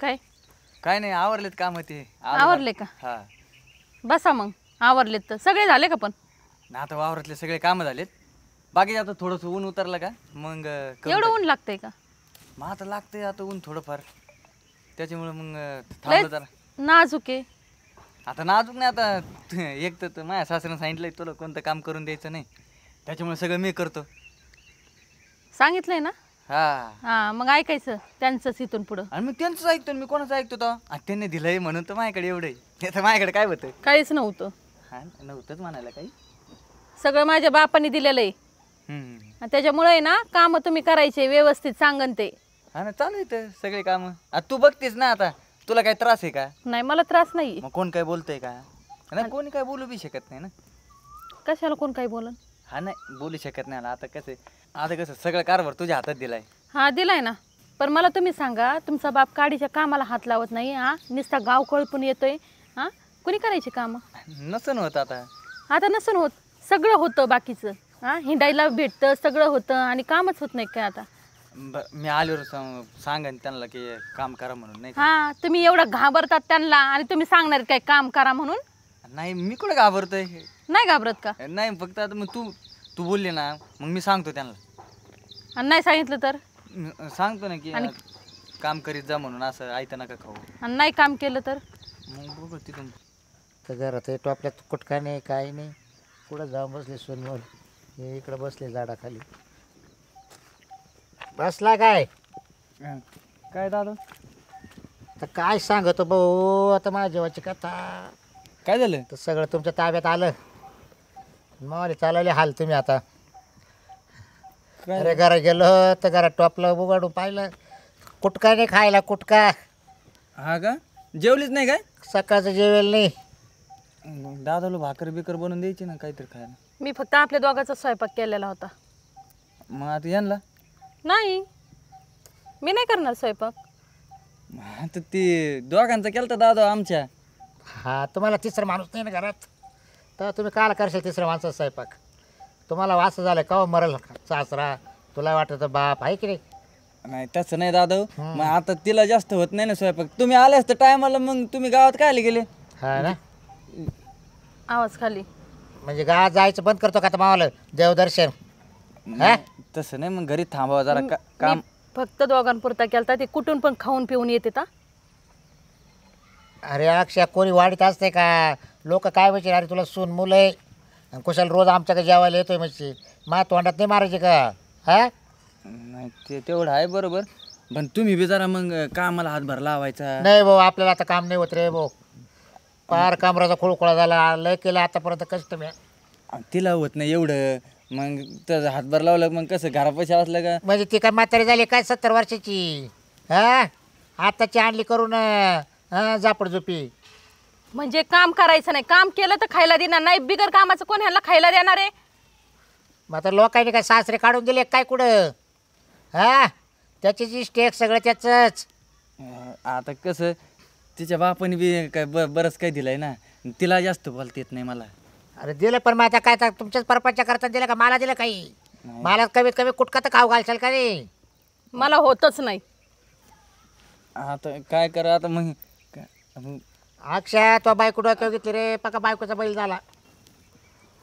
काय काय नाही आवरलेत काम ते आवरले का? हा बसा मग. आवरलेत तर सगळे झाले का? पण ना आता वावरातले सगळे काम झालेत. बाकी आता थोडंसं ऊन उतरलं का मग करून एवढं टाक. ऊन लागतंय का? मग आता लागतंय आता ऊन थोडंफार त्याच्यामुळे मग थांबलं लय जरा. नाजूक आहे. आता नाजूक नाही आता एक तर माझ्या सासऱ्यानं सांगितलंय तुला कोणतं काम करून द्यायचं नाही त्याच्यामुळे सगळं मी करतो. सांगितलंय ना? हा हा मग ऐकायचं त्यांचंच इथून पुढं. आणि मग त्यांचंच ऐकतो मी कोणाचं ऐकतो तो आणि त्यांनी दिलंय म्हणून तर माझ्याकडे एवढं आहे. तर माझ्याकडे काय होतं? काहीच नव्हतं. हा नव्हतंच म्हणायला काही. सगळं माझ्या बापाने दिलेलं आहे. आणि त्याच्यामुळे आहे ना कामं तुम्ही करायचे व्यवस्थित सांगन ते. हा ना चालू आहे सगळे कामं. आता तू बघतेस ना आता तुला काही त्रास आहे का? नाही मला त्रास नाही. मग कोण काय बोलतंय का? नाही कोणी काय बोलू बी शकत नाही ना. कशाला कोण काही बोलन? हा नाही बोलू शकत नाही ना. आता कसं सगळं कारभार तुझ्या हातात दिलाय. हा दिलाय ना. पण मला तुम्ही सांगा तुमचा बाप काडीच्या कामाला हात लावत नाही. हा नुसता गाव कळपून येतोय. हा कुणी करायची कामं? नसन होत आता. आता नसून होत. सगळं होतं बाकीचं. हा हिंडायला भेटतं सगळं होतं आणि कामच होत नाही काय आता? मी आल्यावर सांगेन त्यांना की काम करा म्हणून नाही का? हा तुम्ही एवढं घाबरतात त्यांना आणि तुम्ही सांगणार काय काम करा म्हणून? नाही मी कुठे घाबरतोय. नाही घाबरत का? नाही फक्त आता मग तू बोलली ना मग मी सांगतो त्यांना. आणि नाही सांगितलं तर? सांगतो ना की काम करीत जा म्हणून असं ऐकता नका खाऊ. आणि नाही काम केलं तर? मग बघू तिथून. तर घरात टोपल्यात कुटका नाही काय नाही. कुठं जाऊन बसले सोनवर. हे इकडं बसले झाडाखाली. बसला काय? काय दादा तर काय सांगतो भाऊ आता माझ्या जेवाची कथा. काय झालं? तर सगळं तुमच्या ताब्यात आलं. मग चालवले हाल तुम्ही आता. अरे घरात गेलो तर घरात टोपलं उघडून पाहिलं कुटका नाही खायला कुटका. हा का जेवलीच नाही काय? सकाळचं जेवेल नाही. दादाला भाकर बिकर बनवून द्यायची ना काहीतरी खायला. मी फक्त आपल्या दोघांचा स्वयंपाक केलेला होता. मग आता यांना नाही मी नाही करणार स्वयंपाक. आता ते दोघांचा केलं तर दादा आमच्या. हा तुम्हाला तिसरा माणूस नाही ना घरात तर तुम्ही काला करशाल तिसऱ्या माणसाचा स्वयंपाक? तुम्हाला वास झालं का मरल सासरा तुला वाटत बाप आहे की नाही? नाही तसं नाही दादा. मग आता तिला जास्त होत नाही ना स्वयंपाक. तुम्ही आले असतं टायमाला मग तुम्ही गावात काय आले गेले? हा ना आवाज खाली. म्हणजे गावात जायचं बंद करतो का आता मावाला देवदर्शन? हा तसं नाही मग घरी थांबावं जरा काम. मी फक्त दोघांपुरता केलता. ते कुठून पण खाऊन पिऊन येते ता. अरे अक्षय कोणी वाढीत असते का? लोक काय म्हणजे अरे तुला सून मुलं आहे आणि कुशाल रोज आमच्याकडे जेवायला येतोय म्हणजे मा तोंडात नाही मारायचे का? हा नाही ते तेवढं आहे बरोबर. पण तुम्ही बी जरा मग कामाला हातभार लावायचा. नाही भाऊ आपल्याला आता काम नाही होत रे भाऊ. पार कामराचा खुळखुळा झाला लय केलं आतापर्यंत कष्ट मी. तिला होत नाही एवढं मग त्याचा हातभार लावलं मग कसं घरापाशी असलं का? म्हणजे ती काय म्हातारी झाली काय 70 वर्षाची? हा आताची आणली करून जापड झोपी. म्हणजे काम करायचं नाही. काम केलं तर खायला देणार नाही. बिगर कामाचं कोण ह्याला खायला देणार आहे? मग आता लोकांनी काय सासरे काढून दिले काय कुठं? हा त्याची जी स्टेक सगळं त्याचंच. आता कसं तिच्या बापाने बी काय बरंच काय दिलंय ना. तिला जास्त बोलता येत नाही मला. अरे दिलं पण मग आता काय तर तुमच्याच परपंच करता दिलं का मला दिलं काही? मला कमीत कमी कुटका तर खाऊ घालशाल का रे? मला होतच नाही. आता काय करा आता मग अक्षय तो बायको डोक्यावर घेतली रे पका बायकोचा बैल झाला.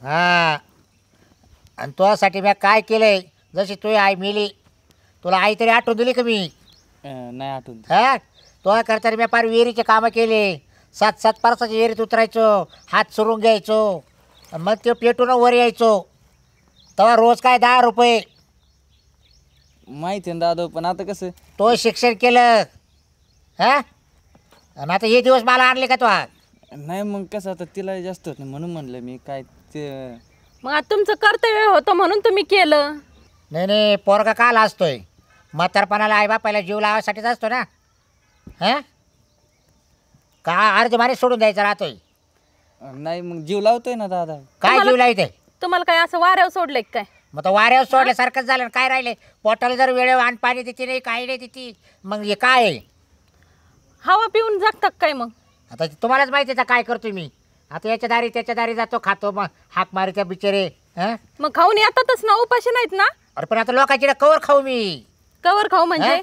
हा आणि तुझ्यासाठी मी काय केलंय जशी तू आई मिली तुला आई तरी आठवून दिली का मी? नाही आठवून. हा तो करता मी पार विहिरीचे कामं केले. 7 परसाच्या विहिरीत उतरायचो हात सुरून घ्यायचो आणि मग ते पेटून वर यायचो. तेव्हा रोज काय 10 रुपये. माहिती आहे ना दादा. पण आता कसं तो शिक्षण केलं. हा आणि आता हे दिवस मला आणले का तो? नाही मग कसं आता तिला जास्त होत नाही म्हणून म्हणलं मी काय ते. मग आता तुमचं कर्तव्य होतं म्हणून तुम्ही केलं. नाही नाही पोरगा काल असतोय म्हातारपणाला आईबापाला जीव लावायसाठीच असतो ना. हां का अर्धे मारे सोडून द्यायचा राहतोय? नाही मग जीव लावतोय ना दादा. काय जीव लावते? तुम्हाला काय असं वाऱ्यावर सोडले काय? मग तर वाऱ्यावर सोडल्यासारखंच झालं. काय राहिले पोटाला जर वेळेवर अन्न पाणी देते नाही काही नाही देते मग हे काय आहे? हवा पिऊन जगतात काय मग? आता तुम्हालाच माहिती आहे काय करतो मी. आता याच्या दारी त्याच्या दारी जातो खातो मग हाक मारी त्या बिचारे. हां मग खाऊन येतातच ना. उपाशी नाहीत ना. अरे पण आता लोकांची कवर खाऊ मी. कवर खाऊ म्हणजे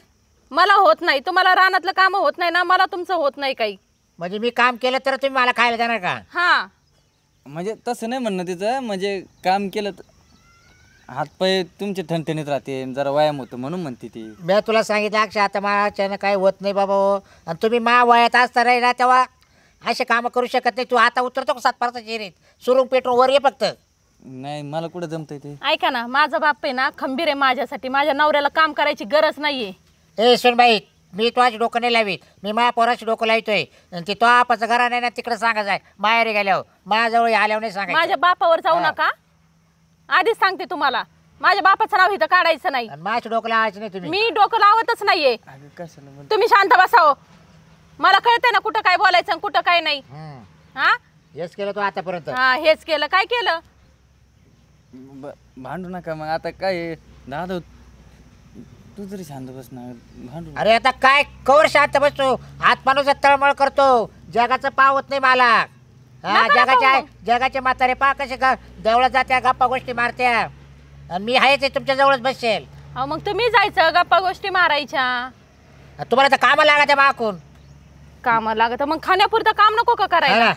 मला होत नाही, तुम्हाला रानातलं काम होत नाही ना, मला तुमचं होत नाही काही. म्हणजे मी काम केलं तर तुम्ही मला खायला देणार का? हा, म्हणजे तसं नाही म्हणणं तिचं, म्हणजे काम केलं हातपाय तुमचे ठणठणीत राहते, जरा व्यायाम होतो म्हणून म्हणते ती. मी तुला सांगितलं अक्षय आता माझ्यानं काही होत नाही बाबा हो. आणि तुम्ही वयात असता ना तेव्हा असे कामं करू शकत नाही. तू आता उतरतो का 7 चिरीत सुरून पेटून वर ये फक्त. नाही मला कुठं जमतंय ते. ऐका ना, माझा बाप आहे ना खंबीर आहे माझ्यासाठी. माझ्या नवऱ्याला काम करायची गरज नाहीये. ए सुनबाई, मी तुझ्याची डोकं नाही लावीत. मी माझ्या पोराची डोकं लावतोय. आणि ते तो आपाचं घरा नाही ना तिकडे सांगायचं आहे. माहेरी गेल्यावर माझ्याजवळ आल्यावर नाही सांगायचं. माझ्या बापावर जाऊ नका, आधीच सांगते तुम्हाला. माझ्या बापाचं नाव इथं काढायचं नाही. आणि माझ्या डोकं लावायचं नाही तुम्ही. मी डोकं लावतच नाहीये. अगं कशाला म्हण. तुम्ही शांत बसाव. मला कळतंय ना कुठं काय बोलायचं आणि कुठं काय नाही. हा, हेच केलं तू आतापर्यंत. हा, हेच केलं. काय केलं? भांडू नका मग. आता काय आहे, दादा तू तरी शांत बस ना, भांडू नका. अरे आता काय कवर शांत बसतो. आत्मानुस तळमळ करतो. जगाचं पावत नाही मला. हा, नका जगाचे म्हातारे पा कसे का देवळात जात्या गप्पा गोष्टी मारत्या. आणि मी आहे ते तुमच्या जवळच बसेल. अहो मग तुम्ही जायचं, गप्पा गोष्टी मारायच्या. तुम्हाला तर कामं लागत माकून. काम लागत मग खाण्यापुरतं काम नको का करायला?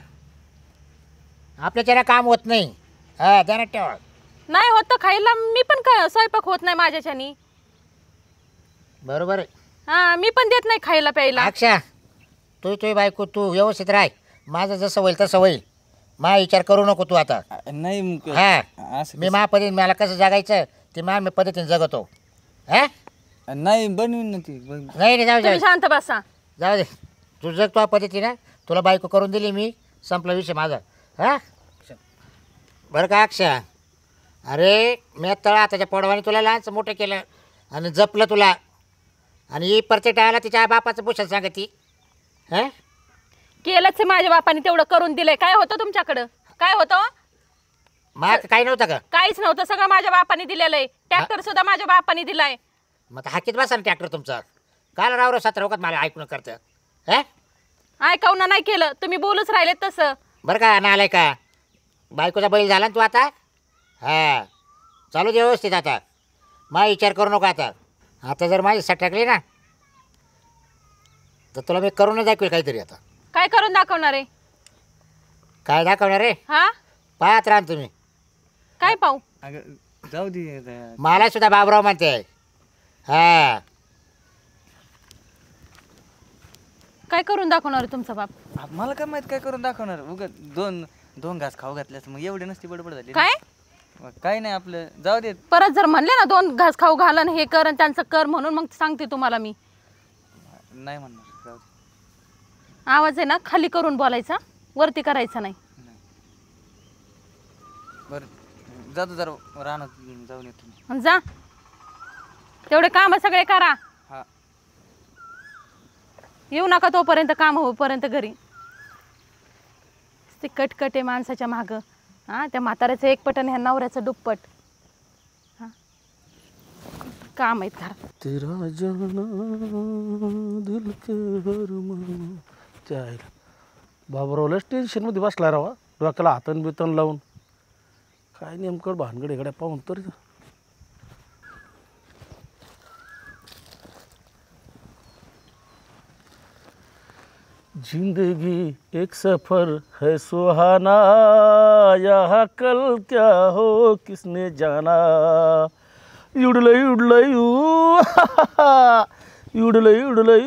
आपल्याच्याने काम होत नाही. हा, ध्यानात ठेवा. नाही होत तर खायला मी पण स्वयंपाक होत नाही माझ्याच्यानी. बरोबर. हा, मी पण देत नाही खायला प्यायला. अक्षा, तू बायको तू व्यवस्थित राह. माझं जसं होईल तसं होईल. मा विचार करू नको तू आता. नाही मग हा, असं मी पद्धतीने मला कसं जगायचं ते मी पद्धतीने जगतो. हा, नाही बनवीन ना ती नाही जाऊ तुम्ही शांत बसा. जाऊ दे. तू जगतो पद्धतीने. तुला बायको करून दिली मी. संपला विषय माझा. हा, बरं का अक्षा, अरे मी तळा त्याच्या पोडवाने तुला लहानचं मोठं केलं आणि जपलं तुला. आणि ही प्रत्येक टाळाला तिच्या बापाचं भूषण सांगती. हा, केलंच माझ्या बापाने तेवढं करून दिलंय. काय होतं तुमच्याकडं? काय होतं? मग काही नव्हतं का? काहीच नव्हतं. सगळं माझ्या बापाने दिलेलं आहे. ट्रॅक्टर सुद्धा माझ्या बापाने दिलाय. मग हाकीत बसा ना ट्रॅक्टर तुमचा. काल राव 17 वखत मला ऐकून करतं. हा, ऐकवणं नाही केलं. तुम्ही बोलूच राहिले तसं. बरं का ना आलाय का? बायकोचा बैल झाला ना तू आता. हा, चालू दे व्यवस्थित आता. मा विचार करू नको आता. आता जर माझी सटकली ना तर तुला मी करूनच दाखवेल काहीतरी. आता काय करून दाखवणार आहे? काय दाखवणार रे? हा, पाहत राहा तुम्ही. काय पाहू? अगं जाऊ दे आता. मला सुद्धा बाबराव म्हणते. हा, काय करून दाखवणार आहे तुमचा बाप? मला काय माहित काय करून दाखवणार. उगा दोन घास खाऊ घातल्यास मग एवढी नसती बडबड झाली. काय काही नाही आपलं, जाऊ दे. परत जर म्हणले ना 2 घास खाऊ घालन हे कर आणि त्यांचं कर म्हणून, मग सांगते तुम्हाला मी. नाही म्हणणार, जाऊ दे. आवाज आहे ना खाली करून बोलायचा, वरती करायचा नाही. बरं जातो जरा रानात जाऊन येतो. आणि जा तेवढे काम सगळे करा. हा, येऊ नका तोपर्यंत, काम होईपर्यंत घरी. ते कटकट आहे माणसाच्या मागं. हा, त्या म्हाताऱ्याचं एक पट आणि ह्या नवऱ्याचं दुप्पट. हा, काम आहेत घरात. तेरा जाना दिल के अरमान. त्याला बाबरावलाच टेन्शनमध्ये बसला राहा. डोक्याला हातन बितन लावून काय नेमकं भानगड इकडे पाहून तरी. जिंदगी एक सफर है सुहाना, यहाँ कल क्या हो किसने जाना. युडलय युडलय युडलय युडलय.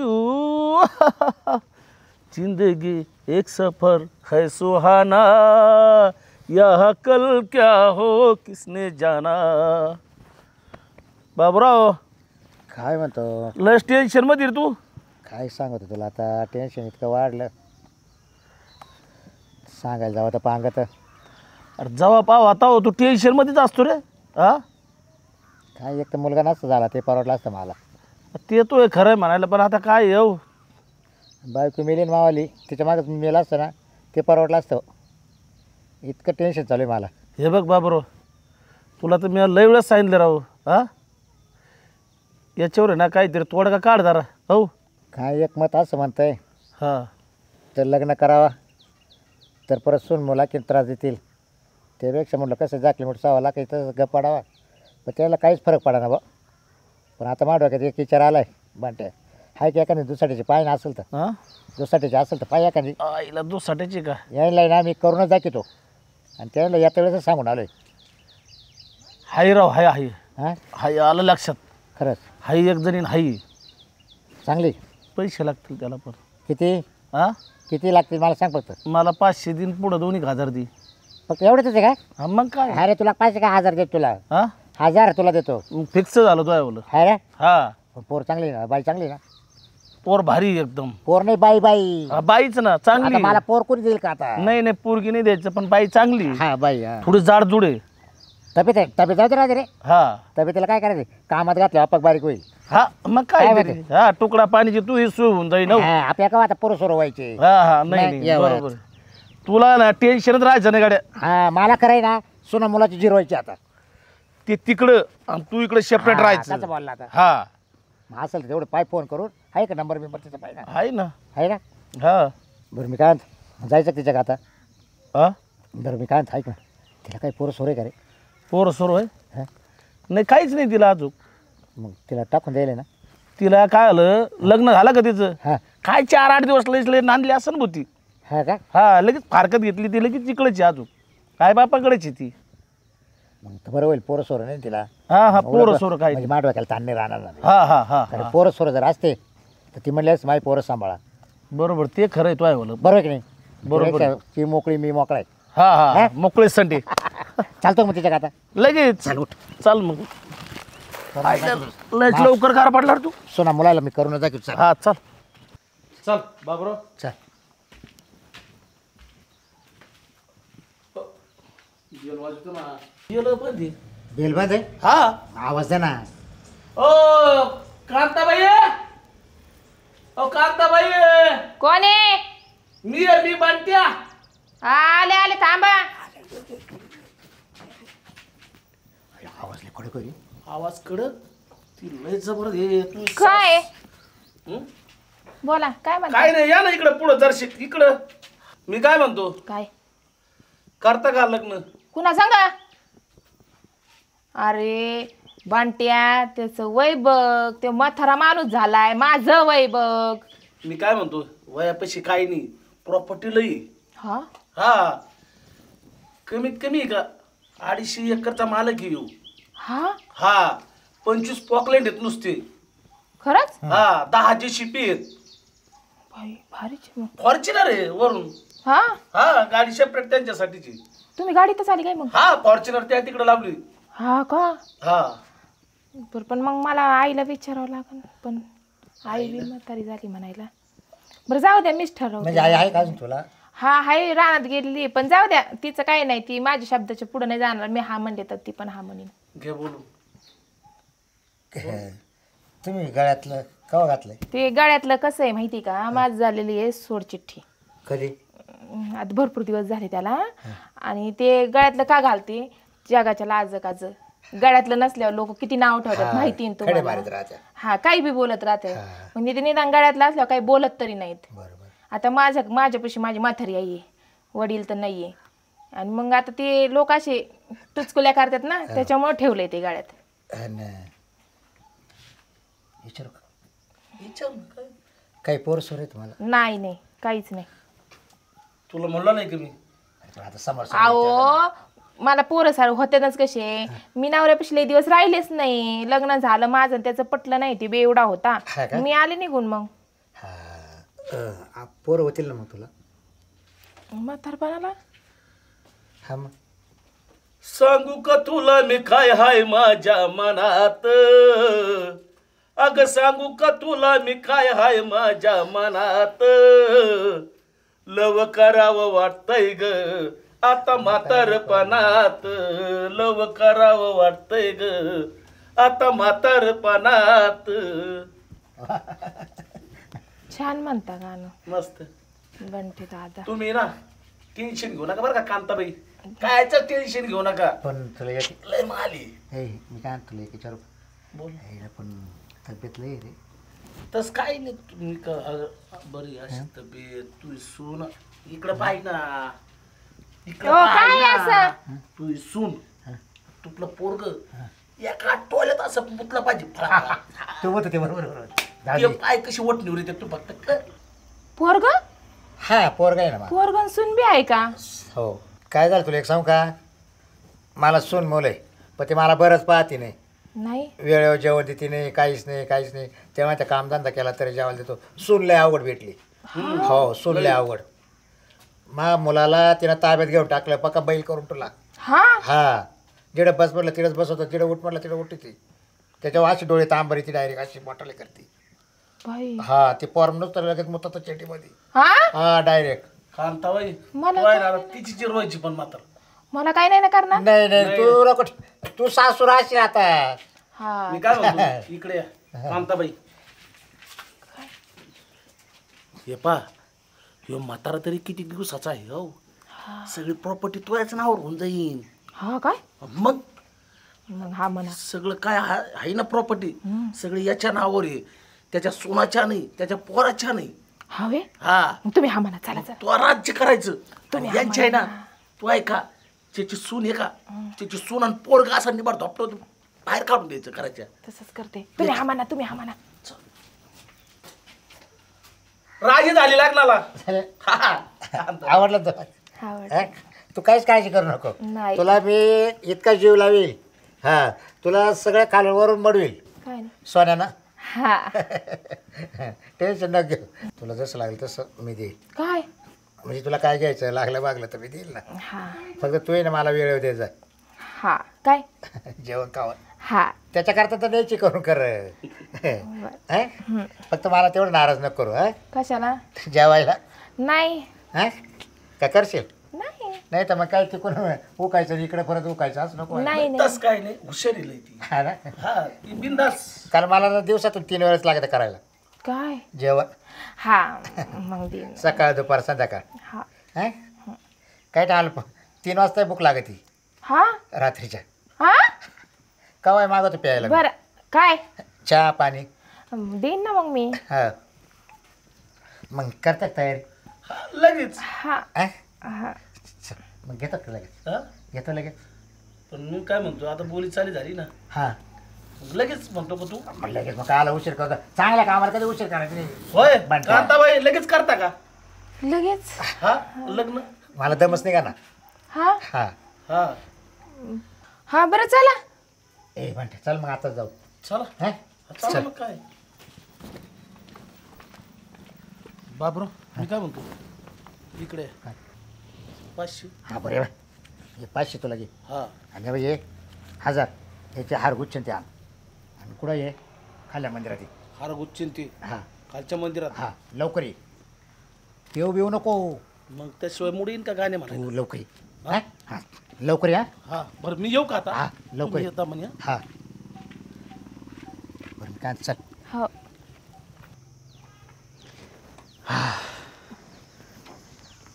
जिंदगी एक सफर है सुहाना, यहाँ कल क्या हो किसने जाना. बाबराव काय म्हणतो? लस टेन्शन मध्ये रे तू. काय सांगतो तुला आता? टेन्शन इतकं वाढलं सांगायला जावं तर पांगत. अरे जेव्हा पाव आता हो तू टेन्शन मध्येच असतो रे. हा, काय एक तर मुलगा नसता झाला ते परवडलं असतं मला. ते तो खरं आहे म्हणायला, पण आता काय येऊ. बायको मेलीन मावाली, तिच्या मागं मेलं असतं ना ते परवडलं असतं. इतकं टेन्शन चालू आहे मला. हे बघ बाबरो, तुला तर मी लय वेळेस सांगितलं राहू. हा, याच्यावर आहे ना काहीतरी तोडगा काढ जरा. हो, काय एक मत असं म्हणतंय हां, तर लग्न करावा तर परत सून मुला की त्रास देतील. त्यापेक्षा म्हटलं कसं जाकली मोठं सावा लागायचं तसं गप पाडावा. पण त्याला काहीच फरक पडा ना बा. पण आता माझ्या डोक्यात एक विचार आला आहे बांट्या. हाय की एखादी दुसाट्याची पाय ना असेल तर हां दुसाट्याची असेल तर पाय एखादी आईला दुसाट्याची का यायला ना मी करूनच दाखवतो आणि त्याला येत्या वेळेस सांगून आलोय हाय राव हाय हाय हां हाय आलं लक्षात खरंच हाय एक जणीन हाय चांगली पैसे लागतील त्याला पण किती हां किती लागतील मला सांग फक्त मला 500 दिन पुढं 2,000 दे फक्त एवढंच आहे का हा मग काय अरे तुला पाचशे का 1000 देतो तुला हां 1000 तुला देतो फिक्स झालं तो बोल हाय रे हा पोर चांगली ना बाई चांगली ना पोर भारी एकदम पोर नाही बाई बाई हा, बाईच ना आता चांगली मला पोर कोणी देईल का आता नाही नाही पोरगी नाही द्यायचं पण बाई चांगली हा बाई हा थोडी जाडजुड आहे तब्येत जाऊ दे राहते रे हा तब्येतीला काय करायचं कामात घातलं अपक बारीक होईल हा मग काय काय तरी. हा तुकडा पाण्याची तू ही सोय होऊन जाईल हो. हा, आपल्या का आता पोरं सोर व्हायचे हा हा नाही नाही, नाही या बरोबर तुला ना टेन्शनच राहायचं नाही गाड्या हा मला कराय ना सुना मुलाची जिरवायची आता ते तिकडं आणि तू इकडे सेपरेट हा, राहायचं कसं बोलला आता हा मग असेल तर तेवढं पाय फोन करून आहे का नंबर बिंबर त्याचा पाय ना आहे ना आहे ना हा बरं मी काय म्हणतो, जायचं का तिच्या का आता हा बरं मी काय म्हणतो, ऐक ना तिला काही पोरं सोर आहे का रे पोरं सर्व आहे हा नाही काहीच नाही तिला अजून मग तिला टाकून द्यायला ना तिला काय आलं लग्न झालं का तिचं हा काय 4-8 दिवस लई नांदली असं ना होती हा का हा लगेच फारकत घेतली ती लगेच तिकडची अजून काय बापाकडेची ती मग तर बरं होईल पोरं सोर नाही तिला हा हा पोरं सोरं काय म्हणजे माडवायला ताण नाही राहणार ना हा हा हा कारण पोरं सोरं जर असते तर ती म्हणल्यास माझी पोरं सांभाळा बरोबर ते खरं आहे तो आहे बोल बरोबर की नाही बरोबर. तिला ती मोकळी मी मोकळा आहे हा हा हा? मोकळे संडे चालतो मग तिच्या का आता लगेच चाल उठ चाल मग लयच लवकर कार पडला रे तू सोना मुलाला मी करून दाखव चाल हा चल चल बाबरो चल बेल बंद आहे हा आवाज दे ना ओ कांताबाई ओ कांताबाई कोण आहे मी बांटत्या आले आले थांबा आवाज लय कडक होईल. आवाज कडक ती लय जबर हे तू काय हं? बोला काय म्हणता काय नाही या ना इकडं पुढं दर्शिक इकडं मी काय म्हणतो काय करता का लग्न कुणा सांगा अरे बांट्या त्याचं वय बघ ते म्हातारा माणूस झालाय माझं वय बघ मी काय म्हणतो वयापाशी काही नाही प्रॉपर्टी लई हा हा कमीत कमी का 250 एकरचा मालक येऊ हा हा 25 पॉकलँड आहेत नुसते खरंच हा 10 JCB आहेत बाई भारीच मग फॉर्च्युनर आहे वरून हा हा गाडी सेपरेट त्यांच्यासाठीची तुम्ही गाडीतच आली काय मग हा फॉर्च्युनर त्या तिकडे लावली हा का हा बरं पण मग मला आईला विचारावं लागेल पण आई बी म्हातारी झाली म्हणायला बरं जाऊ द्या मीच ठरवते म्हणजे आई आहे का अजून तुला हा हाय रानात गेलेली पण जाऊ द्या तिचं काही नाही ती माझ्या शब्दाच्या पुढे नाही जाणार मी हा म्हणले तर ती पण हा म्हणेन घे बोलू तुम्ही गळ्यातलं कवा घातलंय ते गळ्यातलं कसं आहे माहिती का माझ झालेली आहे सोडचिठ्ठी कधी आता भरपूर दिवस झाले त्याला आणि ते गळ्यातलं का घालते जगाच्या लाज काज गळ्यातलं नसल्यावर लोक किती नाव ठेवतात माहिती आहे ना खडे तुम्हाला मारत राहत्या हा काही बी बोलत राहते म्हणजे ते निदान गळ्यातलं असल्यावर काही बोलत तरी नाहीत बरोबर आता माझ्यापाशी माझी म्हातारी आई आहे वडील तर नाहीये आणि मग आता ते लोक असे टुचकुल्या करतात ना त्याच्यामुळे ठेवलंय ते गळ्यात आणि विचारू का काही पोर सोर आहे तुम्हाला नाही नाही काहीच नाही तुला म्हणलं नाही का मी पण आता समोर अहो मला पोरं सार होतेच कसे मी नवऱ्यापाशी लई दिवस राहिलेच नाही लग्न झालं माझं आणि त्याचं पटलं नाही ते बेवडा होता हा का? मी आले निघून मग हा पोरं होतील ना मग तुला म्हातारपणाला हा मग सांगू का तुला मी काय हाय माझ्या मनात अग सांगू का तुला मी काय हाय माझ्या मनात लव करावं वाटतंय ग आता म्हातारपणात लव करावं वाटतंय ग आता म्हातारपणात छान म्हणता गाणं मस्त बंटी दादा तुम्ही ना टेन्शन घेऊ नका बरं का कांताबाई कायचं टेन्शन घेऊ नका पण तुला एक लय माली हे मी काय म्हणतो तुला एक विचारू बोल हे पण तब्येत लय रे तस काय नाही तुम्ही बरी अशी तब्येत तू सून इकडं पाहिजे ना इकडं हो, काय पाहिजे ना असं? तू सून तुला पोरग एका टोल्यात असं मुतलं पाहिजे तू म्हणतो ते बरोबर बरोबर दादी. ते पाय कशी वटणीवर येते तू फक्त कर. पोरग हा पोरगा आहे ना मला. पोरगन सून बी आहे का? हो. काय झालं तुला एक सांगू का, मला सून मुलं आहे पण ते मला बरंच पाहते नाही, नाही वेळेवर जेवण देते नाही, काहीच नाही. तेव्हा त्या कामधंदा केला तरी जेवायला देतो. सून लय अवघड भेटली. हो सून लय अवघड. मा मुलाला तिनं ताब्यात घेऊन टाकलं, पक्का बैल करून तुला. हा हा जिडं बस म्हटलं तिडंच बसवतं, जिडं उठ म्हटलं तिडं उठते ती. त्याच्यावर अशी डोळे तांबरी ती डायरेक्ट अशी मोठाले करते. बाई हा ती फॉर्म नुसतं लगेच मुतात चेटीमध्ये. हा हा डायरेक्ट. कांताबाई मला तू आहे ना, तिची चिरवायची पण मात्र. मला काय नाही ना करणार. नाही तू नको, तू सासू राहशील आता. हा मी काय म्हणतो इकडे या. कांताबाई हे पा ह्यो म्हातारा तरी किती दिवसाचा आहे हो. सगळी प्रॉपर्टी तुझ्याच नावावर होऊन जाईन. हा काय मग मग हा म्हणा. सगळं काय आहे ना प्रॉपर्टी सगळी याच्या नावावर आहे. त्याच्या सोनाच्या नाही, त्याच्या पोराच्या नाही. हवे हा मग तुम्ही हा म्हणा. चला चला. तू राज्य करायचं. तुम्ही यांची आहे ना, तू आहे का त्याची सून आहे का, त्याची सून आणि पोरगा असा निबाड धोपटो बाहेर काढून द्यायचं करायच्या. तसंच करते. तुम्ही हा म्हणा. तुम्ही हा म्हणा. राजी झाली लग्नाला. आवडलं तर आवड हा? तू काहीच काळजी करू नको. नाही. तुला मी इतका जीव लावेल. हा तुला सगळं खालवरून मडवेल काय नाही. सोन्यानं. हा टेन्शन नको घेऊ. तुला जसं लागेल तसं मी देईल. काय म्हणजे तुला काय घ्यायचं लागलं बागलं तर मी देईल ना. हा फक्त तू आहे ना मला वेळेवर द्यायचा. हा काय जेवण खावं हा त्याच्याकरता तर द्यायची करून कर. फक्त मला तेवढं नाराज नको करू. हा कशाला जेवायला नाही हा काय करशील. नाही नाही तर मग काय तिकडून उकायचं इकडे परत उकायचं असं नको. नाही नाही तस काय नाही, हुशारी लय ती. हा ना. हा ती बिंदास. कारण मला ना दिवसातून 3 वेळेस लागतं करायला काय जेवण. हा मग देईन. सकाळ दुपार संध्याकाळ. हा हा काय टाळलं 3 वाजता भूक लागते हा रात्रीच्या. हा कवाय मागवतो प्यायला मी. बरं काय चहा पाणी. देईन ना मग मी. हा मग करतात तयारी. हा, लगेच. हा हा? हा चल, मग घेतो का लगेच. हा? घेतो लगेच. पण मी काय म्हणतो आता बोली चाली झाली ना, हा मग लगेच म्हणतो का तू. मग लगेच मग कायला उशीर करतो. चांगल्या कामाला कधी उशीर करायचं नाही. होय बंटा. कांताबाई लगेच करता का लगेच हा लग्न. मला दमच नाही का ना. हा हा हा हा बरं चला. ए म्हणते चल मग आता जाऊ. चला हा चला मग काय. बाबरो मी काय म्हणतो इकडे हा. 500. हा बरे हे 500 तुला घे. हा आणि बाई हे 1000 याचे हार गुच्छन ते आण. आणि कुठं ये खाल्या मंदिरात ये. हार गुच्छिन ती हा खालच्या मंदिरात. हा लवकर ये. येऊ बिऊ नको. मग त्याशिवाय मुडी येईन का गाणे म्हणा. तू लवकर ये. हा हा लवकर या. हा बरं मी येऊ का आता. हा लवकर तुम्ही ये. येता म्हणे. हा बरं मी काय चल. हो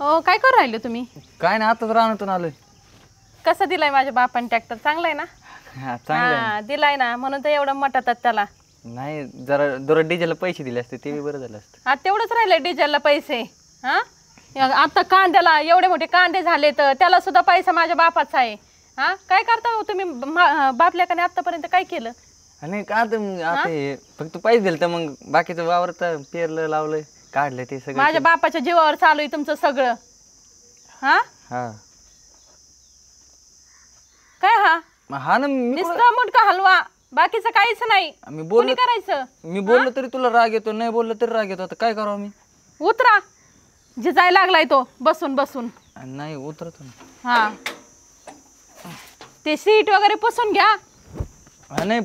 हो काय करू राहिले तुम्ही? काय नाही आताच रानातून आलोय. कसं दिलाय माझ्या बापाने ट्रॅक्टर? चांगलाय ना? हा चांगलं आहे. हा दिलाय ना, म्हणून तर एवढं मटातात त्याला. नाही जरा दररोज डिझेलला पैसे दिले असते ते बी बरं झालं असतं. आता तेवढंच राहिलंय डिझेलला पैसे. हा आता कांद्याला एवढे मोठे कांदे झाले तर त्याला सुद्धा पैसा माझ्या बापाचा आहे. हा काय करता हो तुम्ही? बापल्याकाने आतापर्यंत काय केलं? आणि का आता हे फक्त पैसे दिले तर मग बाकीचं वावर तर पेरलं लावलं काढलं ते सगळं. माझ्या बापाच्या जीवावर चालू आहे तुमचं सगळं. हा हा काय हा हा ना मी नुसतं मुटका हलवा, बाकीचं काहीच नाही. मी कोणी बोललो करायचं? मी बोललो तरी तुला राग येतो, नाही बोललो तरी राग येतो. आता काय करावं मी? उतरा. जिजायला लागलाय तो बसून बसून. नाही उतरतो ना. हा ते सीट वगैरे पुसून घ्या. हा नाही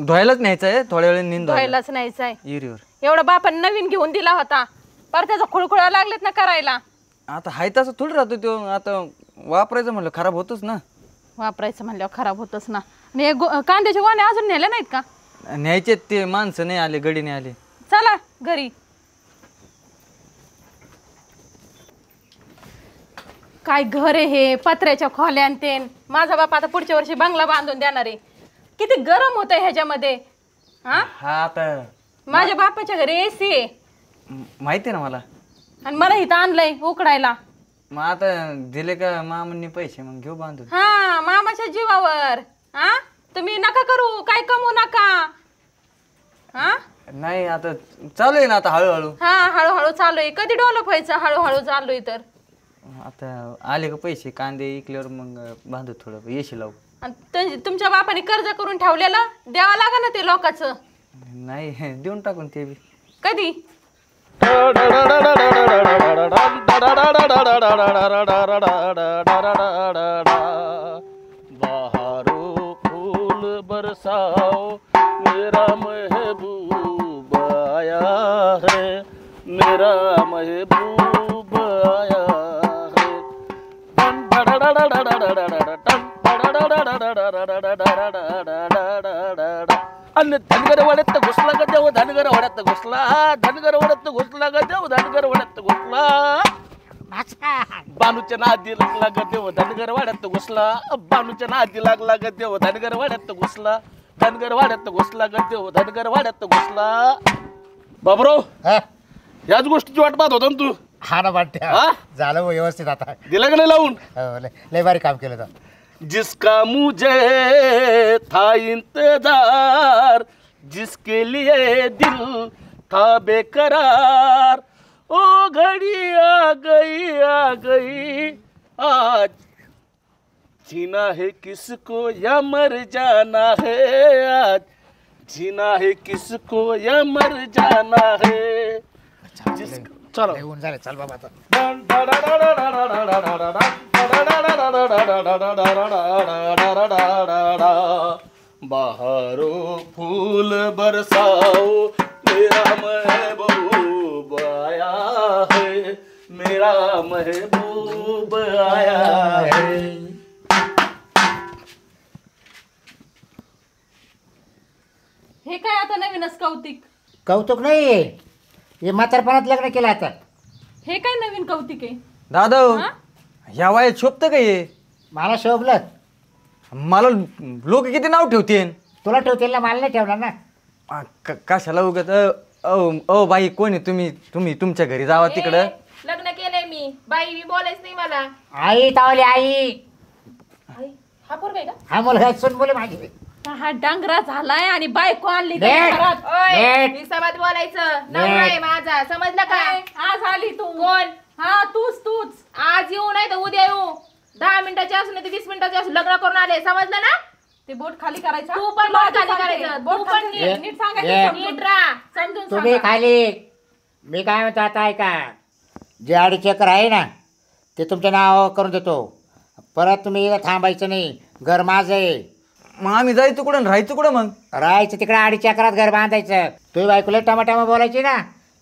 धुवायलाच न्यायचं आहे थोड्या वेळ नींद धुवायलाच नाहीच आहे. इरीवर. एवढा बापाने नवीन घेऊन दिला होता, पर त्याचा खुळखुळा लागलेत ना करायला. आता हाय तसं थोडी राहतो तो. आता वापरायचं म्हणलं खराब होतच ना. वापरायचं म्हणल्यावर खराब होतच ना. आणि हे कांद्याचे गोणे अजून नेले नाहीत का? न्यायचे ते माणसं नाही आले, गडी नाही आले. चला घरी. काय घर आहे हे, पत्र्याच्या खोल्या आणि तेन. माझा बाप आता पुढच्या वर्षी बंगला बांधून देणार आहे. किती गरम होतंय ह्याच्यामध्ये. हा हा आता माझ्या बापाच्या घरी एसी आहे माहिती आहे ना मला. आणि मला इथं आणलंय उकडायला. मग आता दिले का मामांनी पैसे मग घेऊ बांधून. हा मामाच्या जीवावर. हा तुम्ही नका करू, काय कमवू नका. हा नाही आता चालू आहे ना आता हळूहळू. हा हळूहळू चालू आहे. कधी डेव्हलप व्हायचं? हळूहळू चालू आहे तर. आता आले का पैसे कांदे इकल्यावर मग बांधू थोडं येशी लावू. आणि तुमच्या बापाने कर्ज करून ठेवलेलं द्यावं लागा ना ते लोकांचं. नाही देऊन टाकून ते बी. कधी? बहारो फूल बरसाओ मेरा महबूब आया है, मेरा महबूब आया है. अन्न धनगर वाड्यात घुसला ग देव, धनगर वाड्यात घुसला, धनगर वाड्यात घुसला ग देव, धनगर वाड्यात घुसला. बानूच्या नादी लागला ग देव, धनगर वाड्यात घुसला, बानूच्या नादी लागला ग देव, धनगर वाड्यात घुसला, धनगर वाड्यात घुसला ग देव, धनगर वाड्यात घुसला. बाबरो हा? याच गोष्टीची वाट पाहत होता ना तू. हा ना वाटते हा? झालं हो व्यवस्थित आता. दिला का नाही लावून? हो, लय भारी काम केलं तर. जिसका मुझे था इंतजार, जिसके लिए दिल था बेकरार, ओ घड़ी आ गई आज. जीना है किसको या मर जाना है आज, जीना है किसको या मर जाना है. चलो येऊन झालं, चल बाबा आता. बहारो फूल बरसाओ मेरा महबूब आया है, मेरा महबूब आया है. हे काय आता नवीनच कौतिक? कौतुक नाही, हे म्हातारपणात लग्न केलं आता. हे काय नवीन कौतिक आहे? दादा ह्या वयात शोभतं का हे? मला शोभलं. मला लोक किती नाव ठेवतील. तुला ठेवतील ना, मला नाही ठेवणार ना. कशाला उगत ओ बाई कोण आहे तुम्ही? तुम्ही तुमच्या घरी जावा तिकडं. लग्न केलंय मी, बाई बी बोलायच नाही मला. आई तावली आई. आई, हा पोरगा आहे का? हा मुलगा सुन बोले माझी. हा डांगरा झालाय आणि बायको आणली त्या नेट. घरात. ओय, नेट. हिसाबात बोलायचं. नवरा आहे माझा, समजलं का? काय? आज आली तू. कोण? हा तूच. आज येऊ नाही तर उद्या येऊ. 10 मिनिटाची असू नाही तर 20 मिनिटाची असू, लग्न करून आले, समजलं ना? ते बोट खाली करायचं. तू पण तुला बोट खाली सांगते. करायचं. बोट तू पण खाली. नीट. नीट ये. सांगायचं. समजून. नीट राहा. समजून तुम्ही सांगा. खाली. मी काय म्हणतो आता ऐका, जे 2.5 एकर आहे ना ते तुमच्या नावावर करून देतो. परत तुम्ही इथं थांबायचं नाही, घर माझं आहे. मग आम्ही जायचं कुठं आणि राहायचं कुठं मग? राहायचं तिकडे 2.5 एकरात घर बांधायचं. तुम्ही बायकोला टमाटामा बोलायची ना,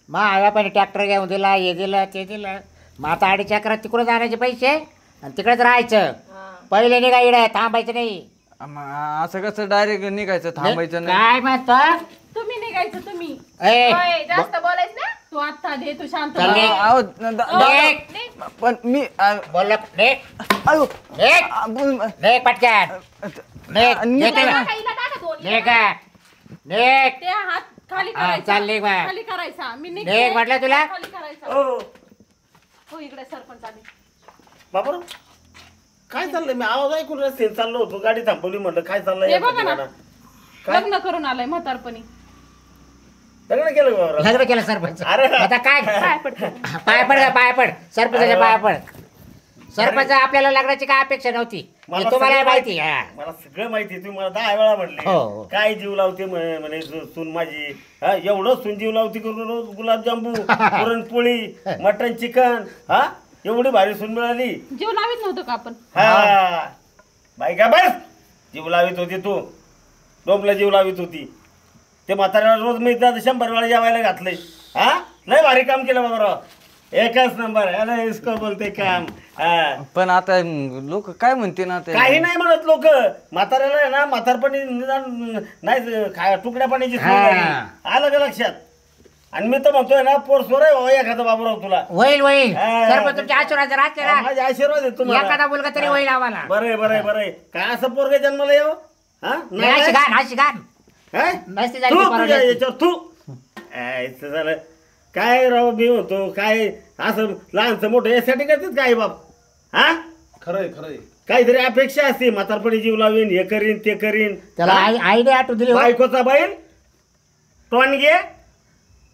मग आव्यापाने ट्रॅक्टर घेऊन दिला, हे दिलं ते दिलं. मग आता 2.5 एकरात तिकडे जाण्याचे पैसे आणि तिकडेच राहायचं. पहिले निघा इकडे, थांबायचं नाही. मग असं कसं डायरेक्ट निघायचं, थांबायचं नाही? काय म्हणतो? तुम्ही निघायचं तुम्ही. ए, ओय, जास्त बोलायच ना. तू आता दे, तू शांत चल हो. निघ. अहो, निघ. पण मी बोललो निघ. अयो, निघ. निघ पटकन. निघ. निघ. येते बा. हिला टाका दोन. निघ का? निघ. ते हात खाली हा, करायचा. चाल निघ बा. खाली करायचा. मी निघते. निघ म्हटलं तुला. खाली करायचा. हो इकडे सरपंच आले. बाबर काय चाललंय? मी आवाज ऐकून रस्त्याने चाललो होतो, गाडी थांबवली, म्हणलं काय चाललंय हे या बघा ना. काय? लग्न करून आलाय म्हातारपणी. लग्न केलं बाबा? लग्न केलं सरपंच. अरे. आता काय पाय पड का, पाय पड सरपंचाच्या पाय पड. सरपंच आपल्याला लग्नाची काय अपेक्षा नव्हती, हे तुम्हाला सगळं माहिती. हा. मला सगळं माहिती. तुम्ही मला 10 वेळा हो. म्हटले काय जीव लावते म्हणे सून माझी. हा एवढं सून जीव लावती करून रोज गुलाबजांबू, पुरणपोळी, मटन, चिकन. हा एवढी भारी सून मिळाली. जीव लावित नव्हतं का आपण? हा बाई का बस जीव लावित होती तू. डोंबला जीव लावित होती. ते म्हाताऱ्याला रोज मी 100 वेळा जेवायला घातलंय. हा लय भारी काम केलं बाबा. एकच नंबर. अरे इसको बोलते काम. हा पण आता लोक काय म्हणते ना ते? काही नाही म्हणत लोक. म्हाताऱ्याला आहे ना म्हातारपणी निदान नाही तुकड्या पाण्याची सोय हा. झाली. आलं का लक्षात? आणि मी तर म्हणतोय ना पोरसोर आहे बाबा एखादा बाबूराव तुला. होईल होईल. हा. सरपंच तुमच्या आशीर्वाद राहते ना. माझे आशीर्वाद आहे तुम्हाला. एखादा मुलगा तरी होईल आम्हाला. बरं काय असं पोरगे जन्माला येऊ? हा अशी घाण अशी घाण हा? नसती झाली तू ती तुझ्या परवडली. याच्यावर तू यायचं झालं काय राव. मी म्हणतो काय असं लहानचं मोठं यासाठी करतात काय बाप. हा खरंय खरंय. काहीतरी अपेक्षा असते. म्हातारपणी जीव लावीन, हे करीन ते करीन. त्याला आईने आठवून दिली हो. बायकोचा बैल टोनगे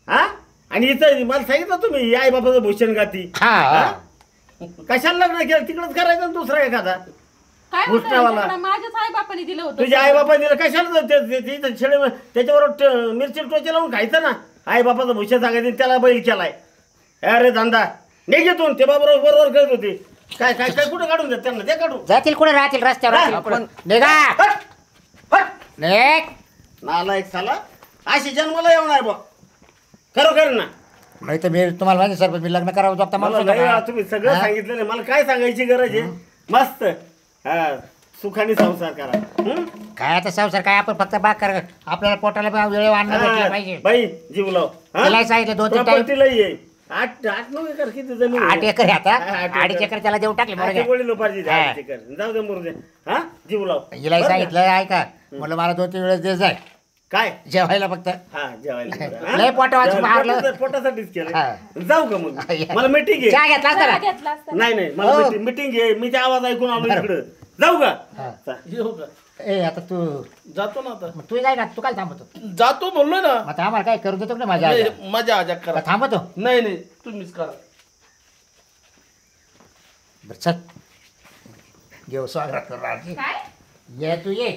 हा आणि इथं मला सांगितलं तुम्ही आई बापाचं भूषण गाती हा कशाला लग्न केलं तिकडच करायचं ना दुसरा एखादा काय होतं घुसण्यावाला. याच्याकडं? माझ्याच आई बापाने दिलं होतं. तुझ्या आई बापा दिलं कशाला छेडे त्याच्यावर मिरची टोचे लावून खायचं ना आई बापाचं भूषण सांगायचं त्याला बैल केलाय अरे धंदा निघेतून ते बाबा बरोबर करत होते काय काय काय कुठं काढून देत त्यांना ते काढून जातील कुठे राहतील रस्त्यावर राहतील कुठं. निघा हट! हट! निघ. नालायक साला अशी जन्माला येऊन आहे बा खरोखर ना नाही तर मी तुम्हाला माहिती सर मी लग्न करावं जगता मला मला लय वेळा तुम्ही सगळं सांगितलं नाही मला काय सांगायची गरज आहे मस्त हा सुखाने संसार करा हं? काय आता संसार काय आपण फक्त बाग कर आपल्याला पोटाला वेळ आणणं भेटलं पाहिजे बाई जीव लाव हा? तिलाही सांगितलं 2-3 टाइम Property लई आहे 8-9 एकर किती जमीन 8 एकर आहे आता हा, 8 अडीच एकर त्याला देऊन टाकले आठ बरोबर वडील उपार्जित आहे, हा. 8 एकर. जाऊ दे मरू दे हा जीव लाव हिलाही बरं का? सांगितलं ऐका म्हणलं मला 2-3 वेळेस दे जाय काय जेवायला फक्त हा जेवायला बरं, हा? लय पोटावाचं जेवायला मारलं. पोटासाठीच केलं हा. जाऊ का मग मला मीटिंग चहा आहे घेतला असता ना घेतला असता. नाही नाही मला हो. मीटिंग आहे मी ते आवाज ऐकून आलो इकडं जाऊ का हा. चा- येऊ का ए आता तू जातो ना आता मग तू जाय ना तू काय थांबतो जातो बोललोय ना आता आम्हाला काय करू देतो का नाही माझ्या नाही, मजा आजा करा का थांबतो नाही नाही तुम्हीच करा बरं चल घेऊ स्वागत कर राजी. ये तू ये